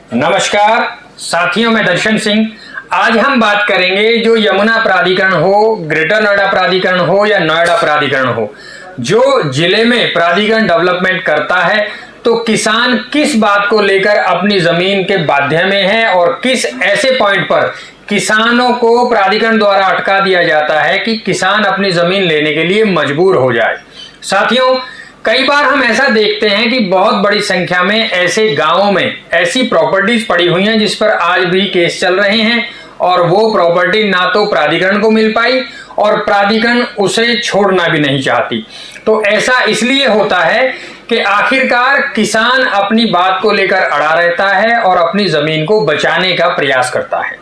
नमस्कार साथियों, मैं दर्शन सिंह। आज हम बात करेंगे जो यमुना प्राधिकरण हो, ग्रेटर नोएडा प्राधिकरण हो या नोएडा प्राधिकरण हो, जो जिले में प्राधिकरण डेवलपमेंट करता है तो किसान किस बात को लेकर अपनी जमीन के बाध्य में है और किस ऐसे पॉइंट पर किसानों को प्राधिकरण द्वारा अटका दिया जाता है कि किसान अपनी जमीन लेने के लिए मजबूर हो जाए। साथियों, कई बार हम ऐसा देखते हैं कि बहुत बड़ी संख्या में ऐसे गांवों में ऐसी प्रॉपर्टीज पड़ी हुई हैं जिस पर आज भी केस चल रहे हैं और वो प्रॉपर्टी ना तो प्राधिकरण को मिल पाई और प्राधिकरण उसे छोड़ना भी नहीं चाहती। तो ऐसा इसलिए होता है कि आखिरकार किसान अपनी बात को लेकर अड़ा रहता है और अपनी जमीन को बचाने का प्रयास करता है।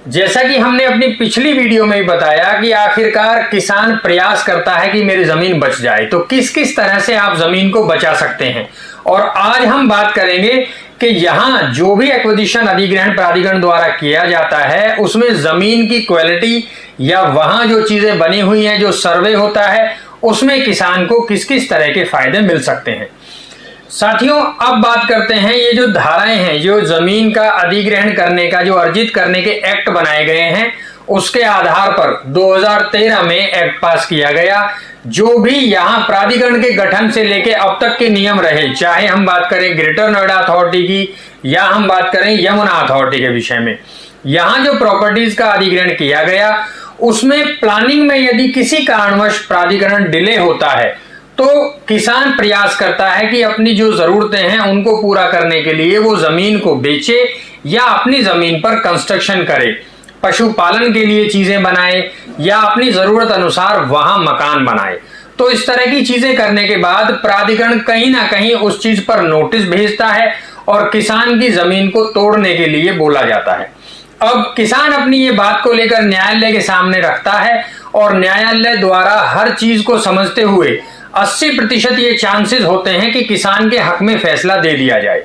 जैसा कि हमने अपनी पिछली वीडियो में भी बताया कि आखिरकार किसान प्रयास करता है कि मेरी जमीन बच जाए, तो किस किस तरह से आप जमीन को बचा सकते हैं। और आज हम बात करेंगे कि यहाँ जो भी एक्विजिशन अधिग्रहण प्राधिकरण द्वारा किया जाता है उसमें जमीन की क्वालिटी या वहां जो चीजें बनी हुई हैं, जो सर्वे होता है, उसमें किसान को किस किस तरह के फायदे मिल सकते हैं। साथियों, अब बात करते हैं ये जो धाराएं हैं, जो जमीन का अधिग्रहण करने का, जो अर्जित करने के एक्ट बनाए गए हैं, उसके आधार पर 2013 में एक्ट पास किया गया। जो भी यहाँ प्राधिकरण के गठन से लेके अब तक के नियम रहे, चाहे हम बात करें ग्रेटर नोएडा अथॉरिटी की या हम बात करें यमुना अथॉरिटी के विषय में, यहाँ जो प्रॉपर्टीज का अधिग्रहण किया गया उसमें प्लानिंग में यदि किसी कारणवश प्राधिकरण डिले होता है तो किसान प्रयास करता है कि अपनी जो जरूरतें हैं उनको पूरा करने के लिए वो जमीन को बेचे या अपनी जमीन पर कंस्ट्रक्शन करे, पशुपालन के लिए चीजें बनाए या अपनी जरूरत अनुसार वहां मकान बनाए। तो इस तरह की चीजें करने के बाद प्राधिकरण कहीं ना कहीं उस चीज पर नोटिस भेजता है और किसान की जमीन को तोड़ने के लिए बोला जाता है। अब किसान अपनी ये बात को लेकर न्यायालय के सामने रखता है और न्यायालय द्वारा हर चीज को समझते हुए 80% ये चांसेस होते हैं कि किसान के हक में फैसला दे दिया जाए।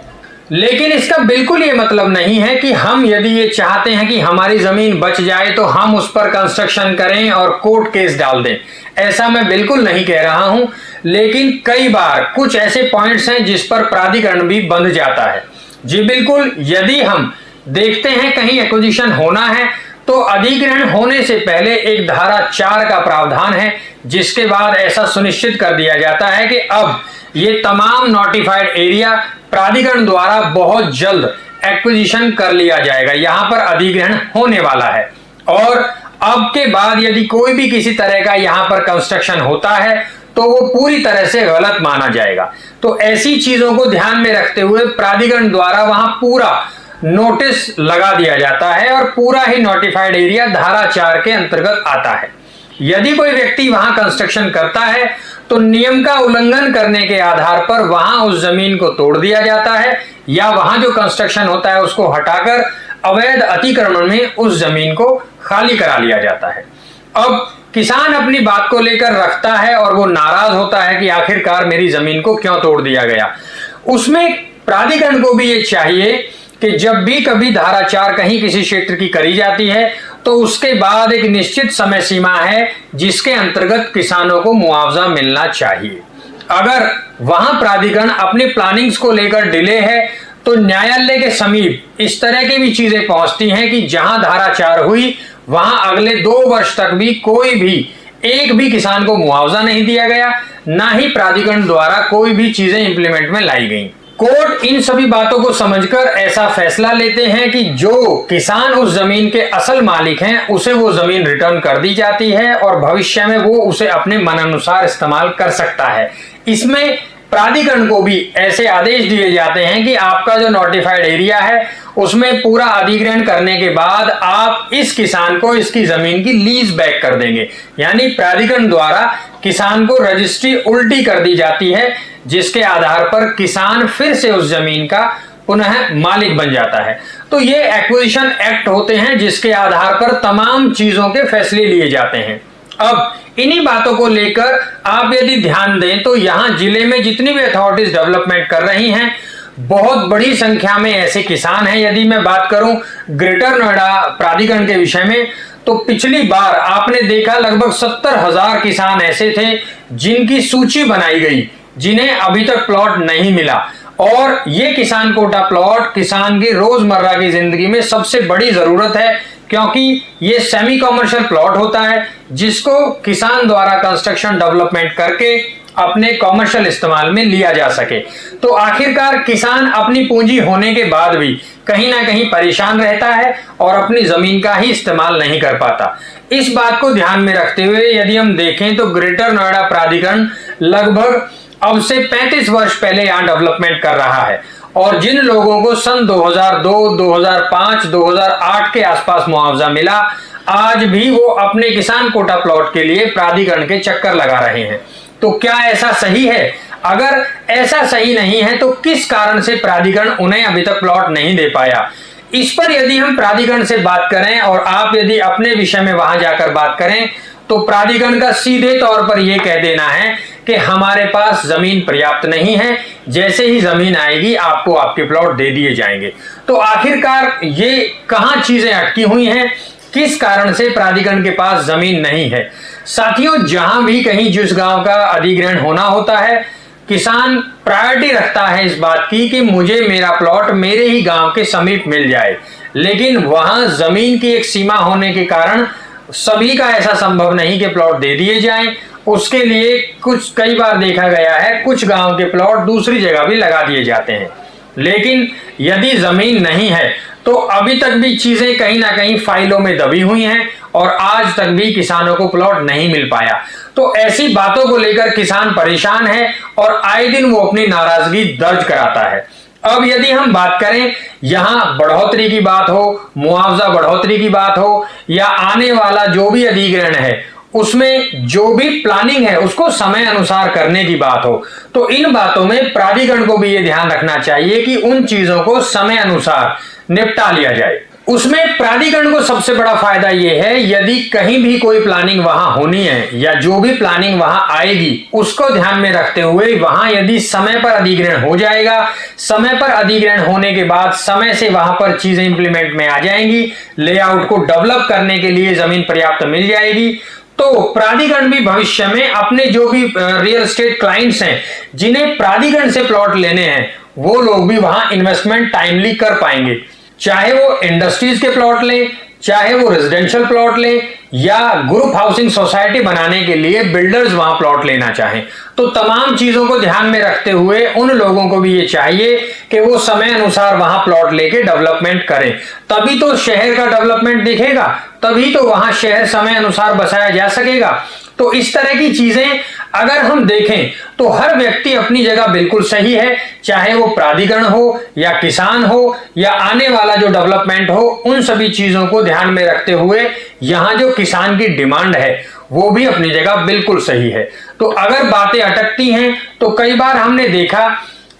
लेकिन इसका बिल्कुल ये मतलब नहीं है कि हम यदि ये चाहते हैं कि हमारी जमीन बच जाए तो हम उस पर कंस्ट्रक्शन करें और कोर्ट केस डाल दें। ऐसा मैं बिल्कुल नहीं कह रहा हूं, लेकिन कई बार कुछ ऐसे पॉइंट्स हैं जिस पर प्राधिकरण भी बंध जाता है। जी बिल्कुल, यदि हम देखते हैं कहीं एक्विजिशन होना है तो अधिग्रहण होने से पहले एक धारा 4 का प्रावधान है जिसके बाद ऐसा सुनिश्चित कर दिया जाता है कि अब ये तमाम नोटिफाइड एरिया प्राधिकरण द्वारा बहुत जल्द एक्विजिशन कर लिया जाएगा। यहां पर अधिग्रहण होने वाला है और अब के बाद यदि कोई भी किसी तरह का यहां पर कंस्ट्रक्शन होता है तो वो पूरी तरह से गलत माना जाएगा। तो ऐसी चीजों को ध्यान में रखते हुए प्राधिकरण द्वारा वहां पूरा नोटिस लगा दिया जाता है और पूरा ही नोटिफाइड एरिया धारा 4 के अंतर्गत आता है। यदि कोई व्यक्ति वहां कंस्ट्रक्शन करता है तो नियम का उल्लंघन करने के आधार पर वहां उस जमीन को तोड़ दिया जाता है या वहां जो कंस्ट्रक्शन होता है उसको हटाकर अवैध अतिक्रमण में उस जमीन को खाली करा लिया जाता है। अब किसान अपनी बात को लेकर रखता है और वो नाराज होता है कि आखिरकार मेरी जमीन को क्यों तोड़ दिया गया। उसमें प्राधिकरण को भी ये चाहिए कि जब भी कभी धारा 4 कहीं किसी क्षेत्र की करी जाती है तो उसके बाद एक निश्चित समय सीमा है जिसके अंतर्गत किसानों को मुआवजा मिलना चाहिए। अगर वहां प्राधिकरण अपनी प्लानिंग्स को लेकर डिले है तो न्यायालय के समीप इस तरह की भी चीजें पहुंचती हैं कि जहां धारा 4 हुई वहां अगले 2 वर्ष तक भी कोई भी एक भी किसान को मुआवजा नहीं दिया गया, ना ही प्राधिकरण द्वारा कोई भी चीजें इंप्लीमेंट में लाई गई। कोर्ट इन सभी बातों को समझकर ऐसा फैसला लेते हैं कि जो किसान उस जमीन के असल मालिक हैं उसे वो जमीन रिटर्न कर दी जाती है और भविष्य में वो उसे अपने मन अनुसार इस्तेमाल कर सकता है। इसमें प्राधिकरण को भी ऐसे आदेश दिए जाते हैं कि आपका जो नोटिफाइड एरिया है उसमें पूरा अधिग्रहण करने के बाद आप इस किसान को इसकी जमीन की लीज बैक कर देंगे। यानी प्राधिकरण द्वारा किसान को रजिस्ट्री उल्टी कर दी जाती है जिसके आधार पर किसान फिर से उस जमीन का पुनः मालिक बन जाता है। तो ये एक्विजिशन एक्ट होते हैं जिसके आधार पर तमाम चीजों के फैसले लिए जाते हैं। अब इन्हीं बातों को लेकर आप यदि ध्यान दें तो यहाँ जिले में जितनी भी अथॉरिटीज डेवलपमेंट कर रही हैं बहुत बड़ी संख्या में ऐसे किसान हैं। यदि मैं बात करूं ग्रेटर नोएडा प्राधिकरण के विषय में तो पिछली बार आपने देखा लगभग 70,000 किसान ऐसे थे जिनकी सूची बनाई गई जिन्हें अभी तक प्लॉट नहीं मिला और ये किसान कोटा प्लॉट किसान की रोजमर्रा की जिंदगी में सबसे बड़ी जरूरत है, क्योंकि ये सेमी कॉमर्शियल प्लॉट होता है जिसको किसान द्वारा कंस्ट्रक्शन डेवलपमेंट करके अपने कॉमर्शियल इस्तेमाल में लिया जा सके। तो आखिरकार किसान अपनी पूंजी होने के बाद भी कहीं ना कहीं परेशान रहता है और अपनी जमीन का ही इस्तेमाल नहीं कर पाता। इस बात को ध्यान में रखते हुए यदि हम देखें तो ग्रेटर नोएडा प्राधिकरण लगभग अब से 35 वर्ष पहले यहां डेवलपमेंट कर रहा है, और जिन लोगों को सन 2002, 2005, 2008 के आसपास मुआवजा मिला, आज भी वो अपने किसान कोटा प्लॉट के लिए प्राधिकरण के चक्कर लगा रहे हैं। तो क्या ऐसा सही है? अगर ऐसा सही नहीं है तो किस कारण से प्राधिकरण उन्हें अभी तक प्लॉट नहीं दे पाया? इस पर यदि हम प्राधिकरण से बात करें और आप यदि अपने विषय में वहां जाकर बात करें तो प्राधिकरण का सीधे तौर पर यह कह देना है कि हमारे पास जमीन पर्याप्त नहीं है, जैसे ही जमीन आएगी आपको आपके प्लॉट दे दिए जाएंगे। तो आखिरकार ये कहां चीजें अटकी हुई हैं, किस कारण से प्राधिकरण के पास जमीन नहीं है? साथियों, जहां भी कहीं जिस गांव का अधिग्रहण होना होता है, किसान प्रायोरिटी रखता है इस बात की कि मुझे मेरा प्लॉट मेरे ही गांव के समीप मिल जाए, लेकिन वहां जमीन की एक सीमा होने के कारण सभी का ऐसा संभव नहीं कि प्लॉट दे दिए जाएं। उसके लिए कई बार देखा गया है कुछ गांव के प्लॉट दूसरी जगह भी लगा दिए जाते हैं, लेकिन यदि जमीन नहीं है तो अभी तक भी चीजें कहीं ना कहीं फाइलों में दबी हुई हैं और आज तक भी किसानों को प्लॉट नहीं मिल पाया। तो ऐसी बातों को लेकर किसान परेशान है और आए दिन वो अपनी नाराजगी दर्ज कराता है। अब यदि हम बात करें, यहां बढ़ोतरी की बात हो, मुआवजा बढ़ोतरी की बात हो, या आने वाला जो भी अधिग्रहण है उसमें जो भी प्लानिंग है उसको समय अनुसार करने की बात हो, तो इन बातों में प्राधिकरण को भी ये ध्यान रखना चाहिए कि उन चीजों को समय अनुसार निपटा लिया जाए। उसमें प्राधिकरण को सबसे बड़ा फायदा यह है, यदि कहीं भी कोई प्लानिंग वहां होनी है या जो भी प्लानिंग वहां आएगी उसको ध्यान में रखते हुए वहां यदि समय पर अधिग्रहण हो जाएगा, समय पर अधिग्रहण होने के बाद समय से वहां पर चीजें इंप्लीमेंट में आ जाएंगी, लेआउट को डेवलप करने के लिए जमीन पर्याप्त मिल जाएगी, तो प्राधिकरण भी भविष्य में अपने जो भी रियल एस्टेट क्लाइंट्स हैं जिन्हें प्राधिकरण से प्लॉट लेने हैं वो लोग भी वहां इन्वेस्टमेंट टाइमली कर पाएंगे। चाहे वो इंडस्ट्रीज के प्लॉट ले, चाहे वो रेजिडेंशियल प्लॉट ले, या ग्रुप हाउसिंग सोसाइटी बनाने के लिए बिल्डर्स वहां प्लॉट लेना चाहें, तो तमाम चीजों को ध्यान में रखते हुए उन लोगों को भी ये चाहिए कि वो समय अनुसार वहां प्लॉट लेके डेवलपमेंट करें। तभी तो शहर का डेवलपमेंट दिखेगा, तभी तो वहां शहर समय अनुसार बसाया जा सकेगा। तो इस तरह की चीजें अगर हम देखें तो हर व्यक्ति अपनी जगह बिल्कुल सही है, चाहे वो प्राधिकरण हो या किसान हो या आने वाला जो डेवलपमेंट हो, उन सभी चीजों को ध्यान में रखते हुए यहां जो किसान की डिमांड है वो भी अपनी जगह बिल्कुल सही है। तो अगर बातें अटकती हैं तो कई बार हमने देखा,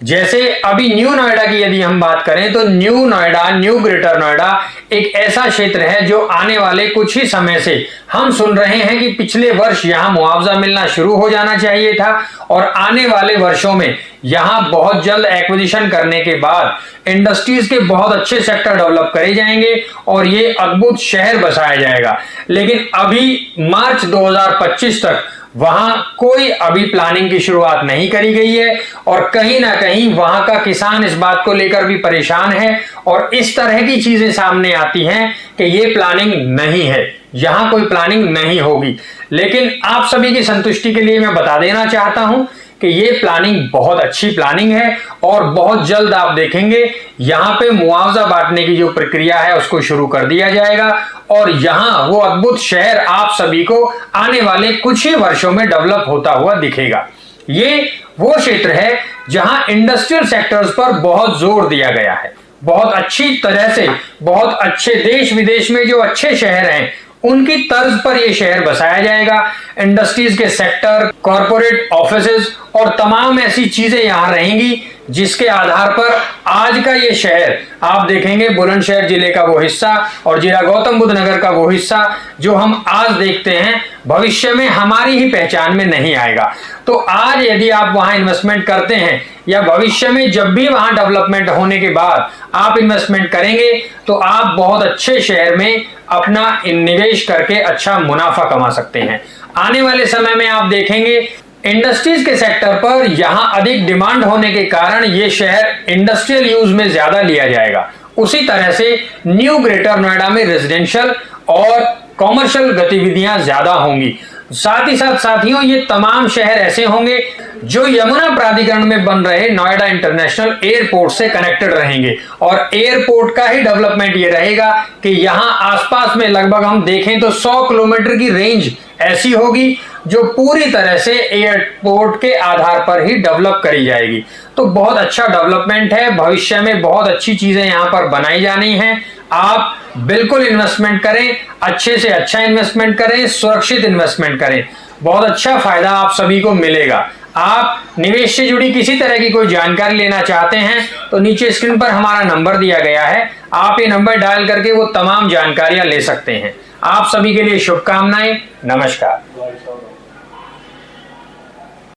जैसे अभी न्यू नोएडा की यदि हम बात करें तो new Noida, new greater Noida एक ऐसा क्षेत्र है जो आने वाले कुछ ही समय से हम सुन रहे हैं कि पिछले वर्ष यहां मुआवजा मिलना शुरू हो जाना चाहिए था, और आने वाले वर्षों में यहां बहुत जल्द एक्विजिशन करने के बाद इंडस्ट्रीज के बहुत अच्छे सेक्टर डेवलप करे जाएंगे और ये अद्भुत शहर बसाया जाएगा। लेकिन अभी मार्च 2025 तक वहां कोई अभी प्लानिंग की शुरुआत नहीं करी गई है, और कहीं ना कहीं वहां का किसान इस बात को लेकर भी परेशान है, और इस तरह की चीजें सामने आती हैं कि ये प्लानिंग नहीं है, यहां कोई प्लानिंग नहीं होगी। लेकिन आप सभी की संतुष्टि के लिए मैं बता देना चाहता हूं कि ये प्लानिंग बहुत अच्छी प्लानिंग है, और बहुत जल्द आप देखेंगे यहां पे मुआवजा बांटने की जो प्रक्रिया है उसको शुरू कर दिया जाएगा, और यहां वो अद्भुत शहर आप सभी को आने वाले कुछ ही वर्षों में डेवलप होता हुआ दिखेगा। ये वो क्षेत्र है जहां इंडस्ट्रियल सेक्टर्स पर बहुत जोर दिया गया है, बहुत अच्छी तरह से, बहुत अच्छे देश विदेश में जो अच्छे शहर हैं उनकी तर्ज पर यह शहर बसाया जाएगा। इंडस्ट्रीज के सेक्टर, कॉरपोरेट ऑफिसेज और तमाम ऐसी चीजें यहां रहेंगी जिसके आधार पर आज का ये शहर आप देखेंगे, बुलंदशहर जिले का वो हिस्सा और जिला गौतम बुद्ध नगर का वो हिस्सा जो हम आज देखते हैं, भविष्य में हमारी ही पहचान में नहीं आएगा। तो आज यदि आप वहां इन्वेस्टमेंट करते हैं या भविष्य में जब भी वहां डेवलपमेंट होने के बाद आप इन्वेस्टमेंट करेंगे तो आप बहुत अच्छे शहर में अपना निवेश करके अच्छा मुनाफा कमा सकते हैं। आने वाले समय में आप देखेंगे इंडस्ट्रीज के सेक्टर पर यहां अधिक डिमांड होने के कारण ये शहर इंडस्ट्रियल यूज में ज्यादा लिया जाएगा। उसी तरह से न्यू ग्रेटर नोएडा में रेजिडेंशियल और कॉमर्शियल गतिविधियां ज्यादा होंगी। साथ ही साथ साथियों, ये तमाम शहर ऐसे होंगे जो यमुना प्राधिकरण में बन रहे नोएडा इंटरनेशनल एयरपोर्ट से कनेक्टेड रहेंगे। और एयरपोर्ट का ही डेवलपमेंट ये रहेगा कि यहां आसपास में लगभग हम देखें तो 100 किलोमीटर की रेंज ऐसी होगी जो पूरी तरह से एयरपोर्ट के आधार पर ही डेवलप करी जाएगी। तो बहुत अच्छा डेवलपमेंट है, भविष्य में बहुत अच्छी चीजें यहां पर बनाई जानी हैं। आप बिल्कुल इन्वेस्टमेंट करें, अच्छे से अच्छा इन्वेस्टमेंट करें, सुरक्षित इन्वेस्टमेंट करें, बहुत अच्छा फायदा आप सभी को मिलेगा। आप निवेश से जुड़ी किसी तरह की कोई जानकारी लेना चाहते हैं तो नीचे स्क्रीन पर हमारा नंबर दिया गया है, आप ये नंबर डायल करके वो तमाम जानकारियां ले सकते हैं। आप सभी के लिए शुभकामनाएं। नमस्कार।